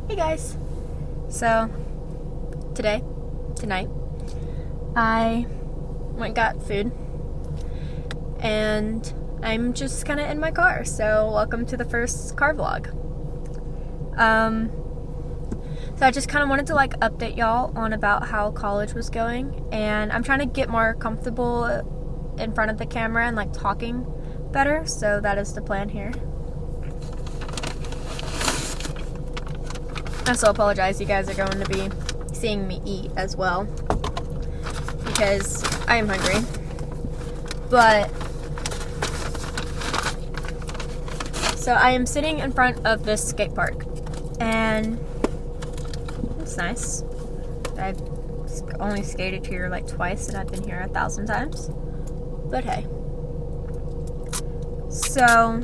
Hey guys. So, tonight, I went and got food, and I'm just kind of in my car, so welcome to the first car vlog. So I just kind of wanted to update y'all on about how college was going, and I'm trying to get more comfortable in front of the camera and talking better, so that is the plan here. I so apologize, you guys are going to be seeing me eat as well, because I am hungry. But, so I am sitting in front of this skate park, and it's nice. I've only skated here twice, and I've been here 1,000 times. But hey. So,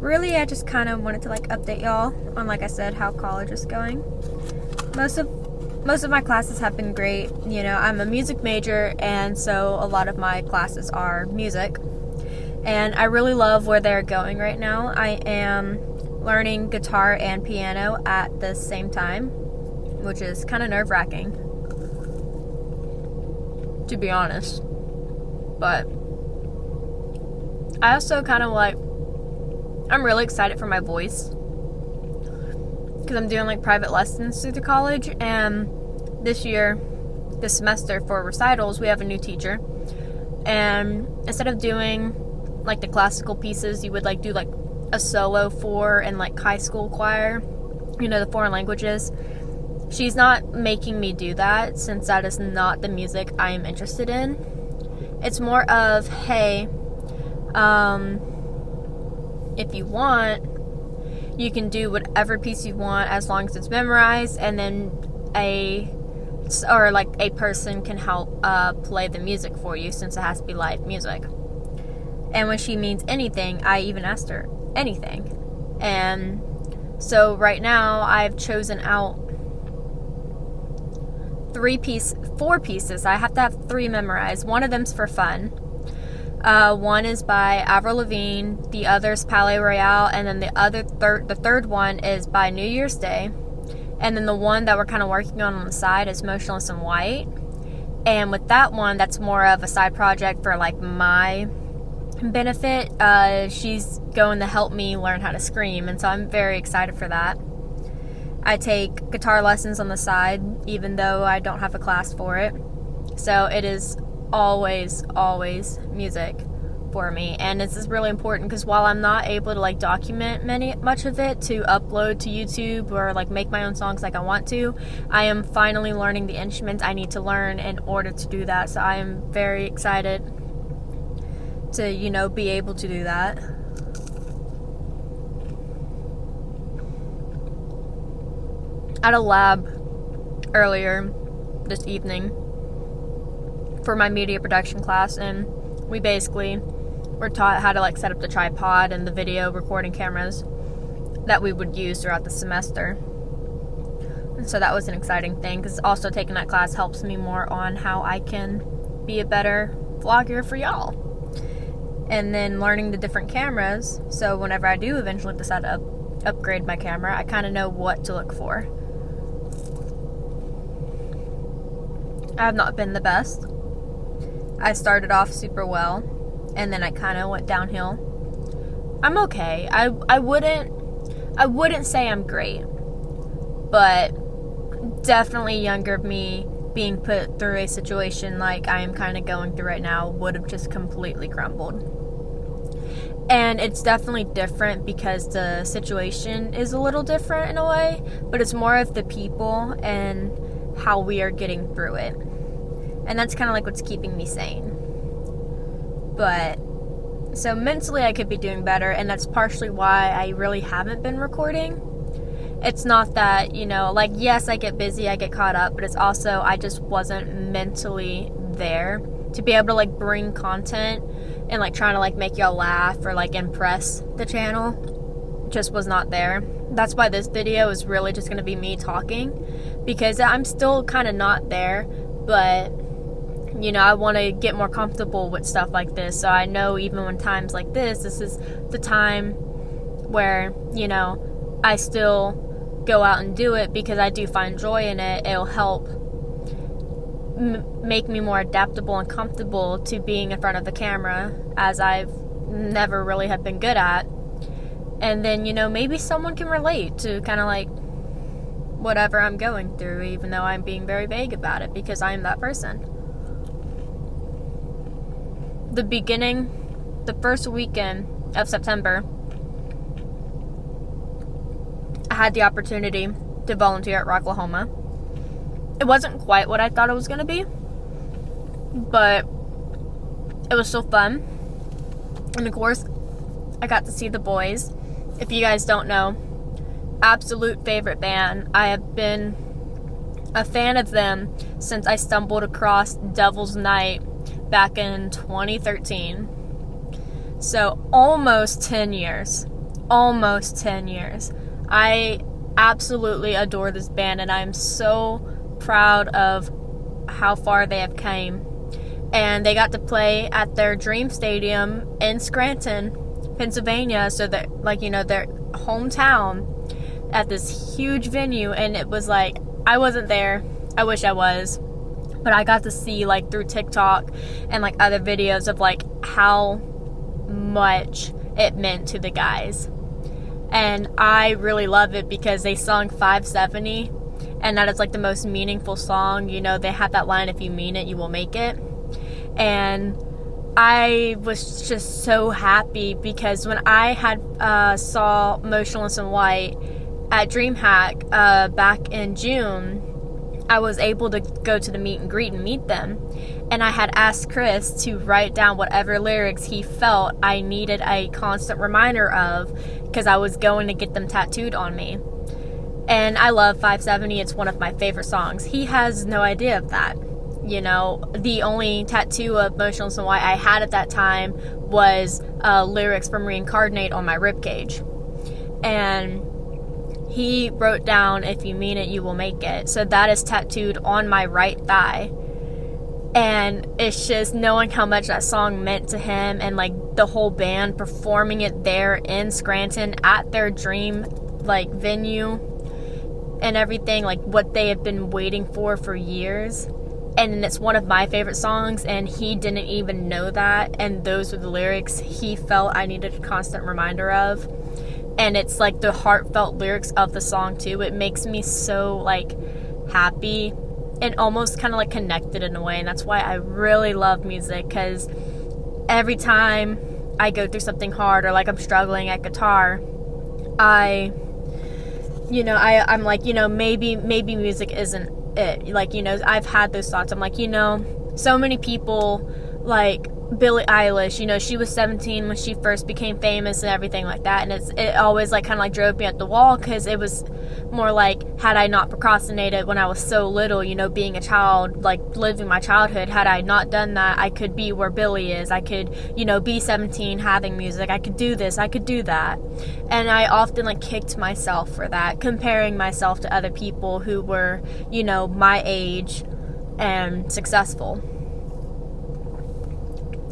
really, I just kind of wanted to update y'all on, like I said, how college is going. Most of my classes have been great. You know, I'm a music major, and so a lot of my classes are music. And I really love where they're going right now. I am learning guitar and piano at the same time, which is kind of nerve-wracking, to be honest. But I also kind of I'm really excited for my voice, because I'm doing private lessons through the college, and this semester for recitals, we have a new teacher, and instead of doing the classical pieces you would do a solo for in high school choir, you know, the foreign languages, she's not making me do that, since that is not the music I am interested in. It's more of, hey, if you want, you can do whatever piece you want as long as it's memorized, and then a person can help play the music for you, since it has to be live music. And when she means anything, I even asked her anything. And so right now I've chosen out 4 pieces. I have to have 3 memorized. One of them's for fun. One is by Avril Lavigne, the other's Palais Royale, and then the third one is by New Year's Day. And then the one that we're kind of working on the side is Motionless in White. And with that one, that's more of a side project for my benefit. She's going to help me learn how to scream, and so I'm very excited for that. I take guitar lessons on the side, even though I don't have a class for it. So it is always music for me, and this is really important, because while I'm not able to document much of it to upload to YouTube or make my own songs like I want to, I am finally learning the instruments I need to learn in order to do that. So I am very excited to, you know, be able to do that. At a lab earlier this evening for my media production class, and we basically were taught how to set up the tripod and the video recording cameras that we would use throughout the semester. And so that was an exciting thing, because also taking that class helps me more on how I can be a better vlogger for y'all. And then learning the different cameras, so whenever I do eventually decide to upgrade my camera, I kind of know what to look for. I have not been the best. I started off super well, and then I kind of went downhill. I'm okay. I wouldn't say I'm great, but definitely younger me being put through a situation like I am kind of going through right now would have just completely crumbled. And it's definitely different because the situation is a little different in a way, but it's more of the people and how we are getting through it. And that's kind of what's keeping me sane. But, so mentally I could be doing better, and that's partially why I really haven't been recording. It's not that, you know, yes, I get busy, I get caught up, but it's also I just wasn't mentally there to be able to bring content and trying to make y'all laugh or impress the channel. Just was not there. That's why this video is really just going to be me talking, because I'm still kind of not there, but you know, I want to get more comfortable with stuff like this. So I know even when times like this is the time where, you know, I still go out and do it because I do find joy in it. It'll help make me more adaptable and comfortable to being in front of the camera, as I've never really have been good at. And then, maybe someone can relate to kind of like whatever I'm going through, even though I'm being very vague about it, because I am that person. The first weekend of September, I had the opportunity to volunteer at Rocklahoma. It wasn't quite what I thought it was going to be, but it was still fun. And of course, I got to see the boys. If you guys don't know, absolute favorite band. I have been a fan of them since I stumbled across Devil's Night back in 2013. So almost 10 years. Almost 10 years. I absolutely adore this band, and I'm so proud of how far they have came. And they got to play at their dream stadium in Scranton, Pennsylvania, so that, their hometown, at this huge venue. And it was like, I wasn't there. I wish I was, but I got to see through TikTok and other videos of how much it meant to the guys. And I really love it because they sung 570, and that is the most meaningful song. They have that line, if you mean it, you will make it. And I was just so happy because when I had saw Motionless in White at DreamHack back in June, I was able to go to the meet and greet and meet them. And I had asked Chris to write down whatever lyrics he felt I needed a constant reminder of, because I was going to get them tattooed on me. And I love 570. It's one of my favorite songs. He has no idea of that. The only tattoo of Motionless in White I had at that time was lyrics from Reincarnate on my ribcage. And he wrote down, if you mean it, you will make it. So that is tattooed on my right thigh. And it's just knowing how much that song meant to him, and the whole band performing it there in Scranton at their dream venue and everything, what they have been waiting for years. And it's one of my favorite songs, and he didn't even know that, and those were the lyrics he felt I needed a constant reminder of. And it's the heartfelt lyrics of the song too. It makes me so happy and almost kind of connected in a way. And that's why I really love music, because every time I go through something hard, or I'm struggling at guitar, I'm maybe music isn't it. I've had those thoughts. I'm so many people, Billie Eilish, she was 17 when she first became famous and everything like that, and it always drove me at the wall, because it was more had I not procrastinated when I was so little, being a child, living my childhood, had I not done that, I could be where Billie is. I could, be 17 having music. I could do this, I could do that. And I often kicked myself for that, comparing myself to other people who were, my age and successful.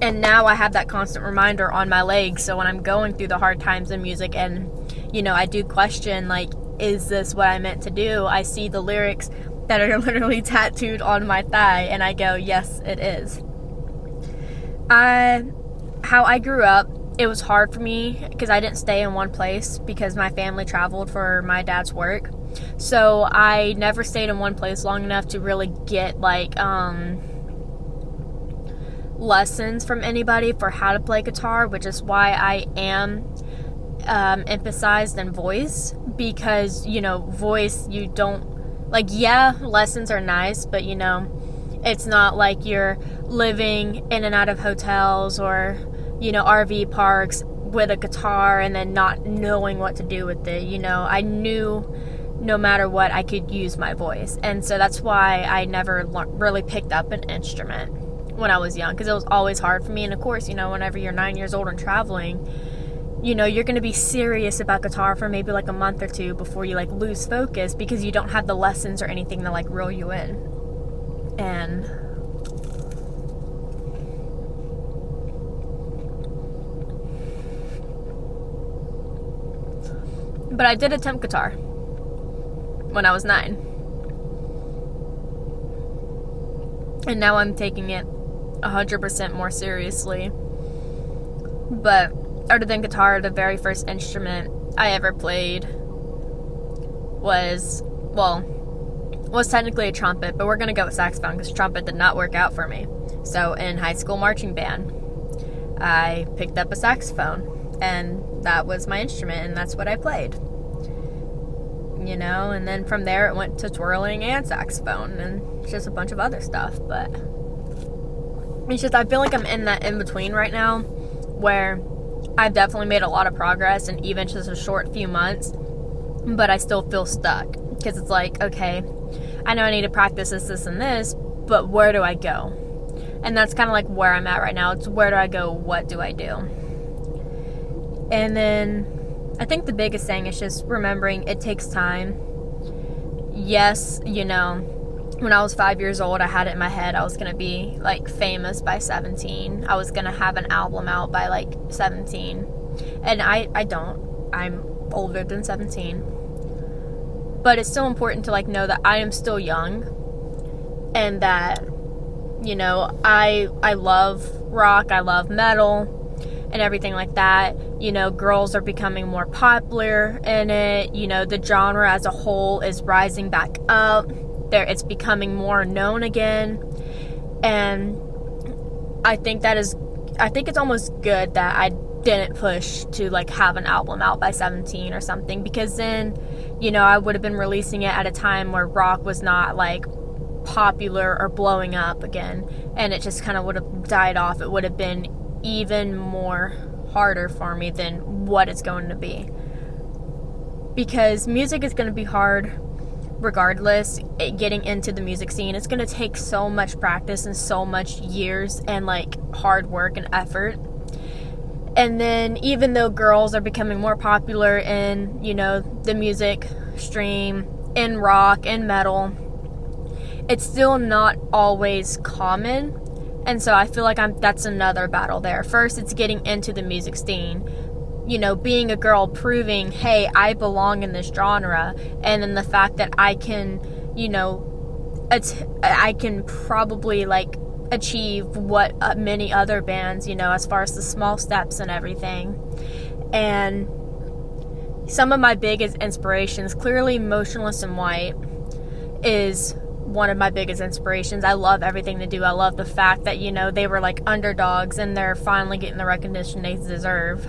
And now I have that constant reminder on my legs, so when I'm going through the hard times in music and, I do question, is this what I meant to do? I see the lyrics that are literally tattooed on my thigh, and I go, yes, it is. How I grew up, it was hard for me, because I didn't stay in one place, because my family traveled for my dad's work. So I never stayed in one place long enough to really get, lessons from anybody for how to play guitar, which is why I am emphasized in voice, because voice, you don't lessons are nice, but it's not you're living in and out of hotels or RV parks with a guitar and then not knowing what to do with it. I knew no matter what I could use my voice, and so that's why I never really picked up an instrument when I was young, because it was always hard for me. And of course, whenever you're 9 years old and traveling, you're going to be serious about guitar for maybe a month or two before you lose focus, because you don't have the lessons or anything to reel you in. And But I did attempt guitar when I was 9. And now I'm taking it 100% more seriously. But other than guitar, the very first instrument I ever played was technically a trumpet, but we're going to go with saxophone because trumpet did not work out for me. So in high school marching band, I picked up a saxophone, and that was my instrument, and that's what I played. You know, and then from there it went to twirling and saxophone and just a bunch of other stuff. But it's just, I feel like I'm in that in-between right now where I've definitely made a lot of progress in even just a short few months, but I still feel stuck because it's like, okay, I know I need to practice this, and this, but where do I go? And that's kind of like where I'm at right now. It's where do I go? What do I do? And then I think the biggest thing is just remembering it takes time. Yes, you know, when I was 5 years old, I had it in my head I was going to be, like, famous by 17. I was going to have an album out by, like, 17. And I don't. I'm older than 17. But it's still important to, like, know that I am still young. And that, you know, I love rock, I love metal, and everything like that. You know, girls are becoming more popular in it. You know, the genre as a whole is rising back up. It's becoming more known again. And I think it's almost good that I didn't push to, like, have an album out by 17 or something, because then, you know, I would have been releasing it at a time where rock was not, like, popular or blowing up again, and it just kind of would have died off. It would have been even more harder for me than what it's going to be, because music is going to be hard regardless. Getting into the music scene, it's going to take so much practice and so much years and, like, hard work and effort. And then even though girls are becoming more popular in, you know, the music stream, in rock, in metal, it's still not always common. And so I feel like that's another battle there. First, it's getting into the music scene, you know, being a girl, proving, hey, I belong in this genre. And then the fact that I can, you know, I can probably, like, achieve what many other bands, you know, as far as the small steps and everything. And some of my biggest inspirations, clearly Motionless in White is one of my biggest inspirations. I love everything they do. I love the fact that, you know, they were like underdogs and they're finally getting the recognition they deserve.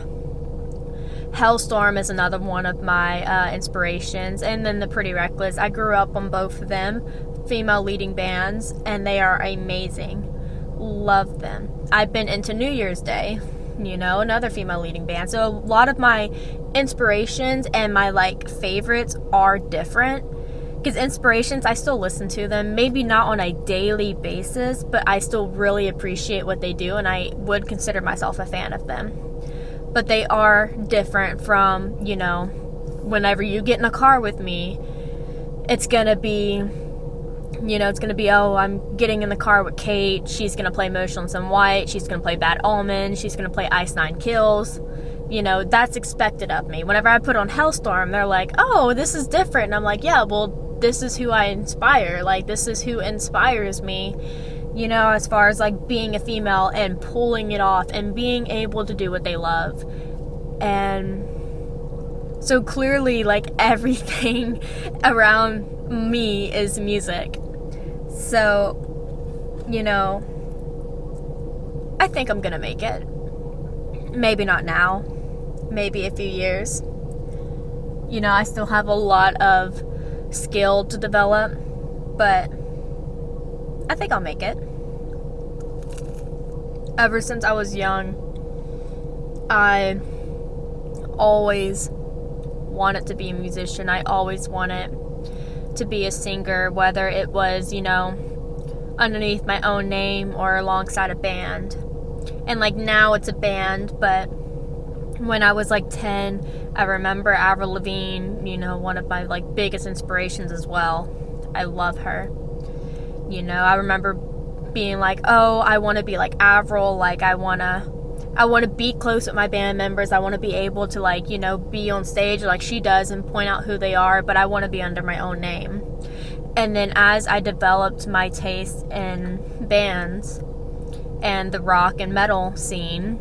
Hellstorm is another one of my inspirations. And then the Pretty Reckless. I grew up on both of them, female leading bands, and they are amazing. Love them. I've been into New Year's Day, you know, another female leading band. So a lot of my inspirations and my, like, favorites are different. Because inspirations, I still listen to them. Maybe not on a daily basis, but I still really appreciate what they do, and I would consider myself a fan of them. But they are different from, you know, whenever you get in a car with me, it's going to be, you know, it's going to be, oh, I'm getting in the car with Kate. She's going to play Motionless in White. She's going to play Bad Omen. She's going to play Ice Nine Kills. You know, that's expected of me. Whenever I put on Hellstorm, they're like, oh, this is different. And I'm like, yeah, well, this is who I inspire. Like, this is who inspires me, you know, as far as, like, being a female and pulling it off and being able to do what they love. And so clearly, like, everything around me is music. So, you know, I think I'm gonna make it. Maybe not now. Maybe a few years. You know, I still have a lot of skill to develop, but I think I'll make it. Ever since I was young, I always wanted to be a musician. I always wanted to be a singer, whether it was, you know, underneath my own name or alongside a band. And, like, now it's a band, but when I was, like, 10, I remember Avril Lavigne, you know, one of my, like, biggest inspirations as well. I love her. You know, I remember being like, oh, I want to be like Avril, like, I want to I want to be close with my band members. I want to be able to, like, you know, be on stage like she does and point out who they are, but I want to be under my own name. And then as I developed my taste in bands and the rock and metal scene,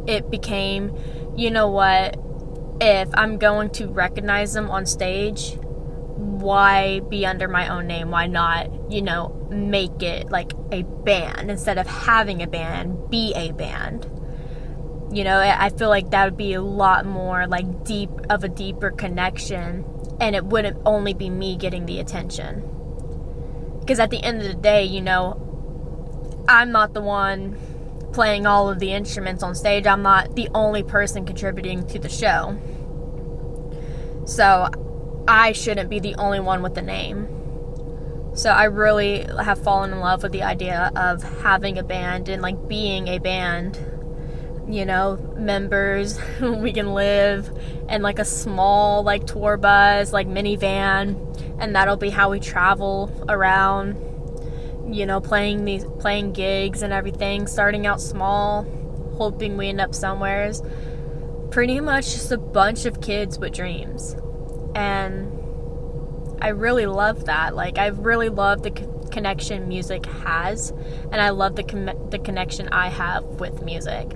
it became, you know what, if I'm going to recognize them on stage, why be under my own name? Why not, you know, make it like a band instead of having a band, be a band? You know, I feel like that would be a lot more like a deeper connection, and it wouldn't only be me getting the attention. Because at the end of the day, you know, I'm not the one playing all of the instruments on stage. I'm not the only person contributing to the show. So I shouldn't be the only one with the name. So I really have fallen in love with the idea of having a band and like being a band. You know, members, we can live in like a small like tour bus, like minivan, and that'll be how we travel around, you know, playing gigs and everything, starting out small, hoping we end up somewheres. Pretty much just a bunch of kids with dreams. And I really love that. Like, I really love the connection music has, and I love the connection I have with music.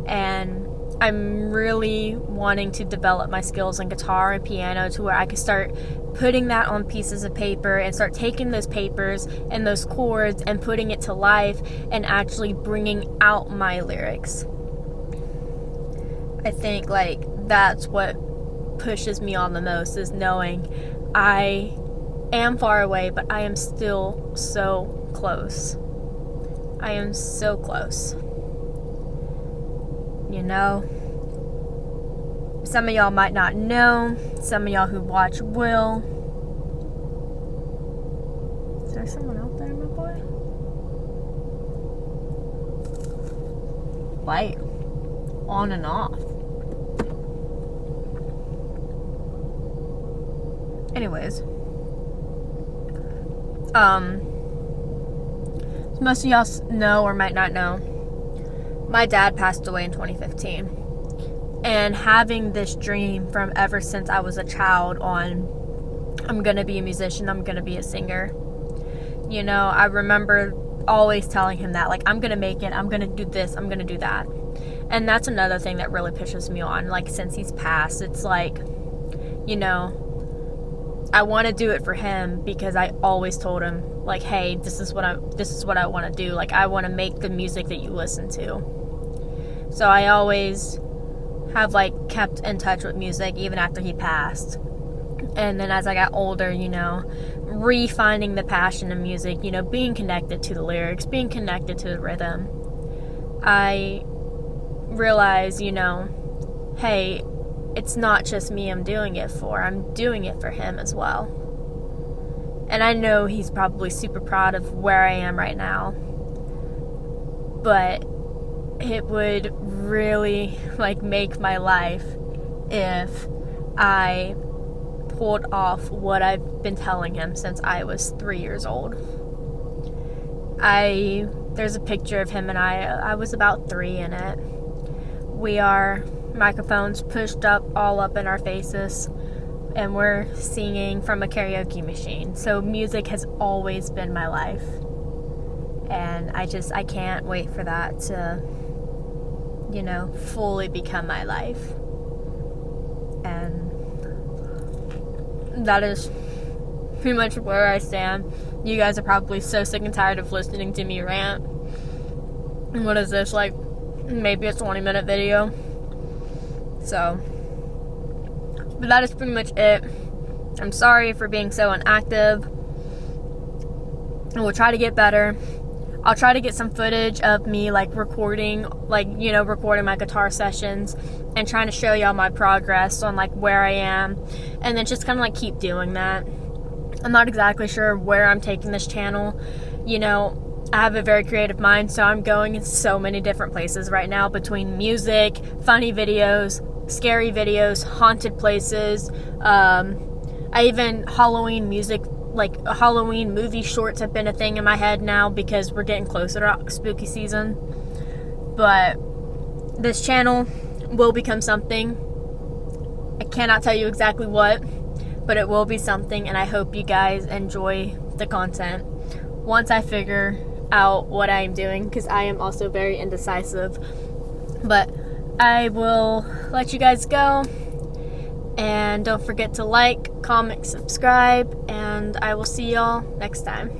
And I'm really wanting to develop my skills in guitar and piano to where I could start putting that on pieces of paper and start taking those papers and those chords and putting it to life and actually bringing out my lyrics. I think, like, that's what pushes me on the most, is knowing I am far away, but I am still so close. I am so close. You know, some of y'all might not know, some of y'all who watch will. Is there someone out there, my boy? Light on and off. Anyways, most of y'all know or might not know, my dad passed away in 2015, and having this dream from ever since I was a child on, I'm gonna be a musician, I'm gonna be a singer. You know, I remember always telling him that, like, I'm gonna make it, I'm gonna do this, I'm gonna do that. And that's another thing that really pushes me on, like, since he's passed, it's like, you know, I want to do it for him because I always told him, like, hey, this is what I want to do. Like, I want to make the music that you listen to. So I always have, like, kept in touch with music even after he passed. And then as I got older, you know, re-finding the passion in music, you know, being connected to the lyrics, being connected to the rhythm, I realized, you know, hey, it's not just me I'm doing it for. I'm doing it for him as well. And I know he's probably super proud of where I am right now. But it would really, like, make my life if I pulled off what I've been telling him since I was 3 years old. There's a picture of him and I was about 3 in it. We are microphones pushed up all up in our faces, and we're singing from a karaoke machine. So music has always been my life, and I can't wait for that to, you know, fully become my life. And that is pretty much where I stand. You guys are probably so sick and tired of listening to me rant. What is this, like, maybe a 20-minute video? So, but that is pretty much it. I'm sorry for being so inactive. And we'll try to get better. I'll try to get some footage of me, like, recording my guitar sessions and trying to show y'all my progress on, like, where I am, and then just kind of, like, keep doing that. I'm not exactly sure where I'm taking this channel. You know, I have a very creative mind, so I'm going in so many different places right now, between music, funny videos, scary videos, haunted places. Halloween music, like Halloween movie shorts have been a thing in my head now because we're getting closer to spooky season. But this channel will become something. I cannot tell you exactly what, but it will be something, and I hope you guys enjoy the content once I figure out what I am doing, because I am also very indecisive. But I will let you guys go, and don't forget to like, comment, subscribe, and I will see y'all next time.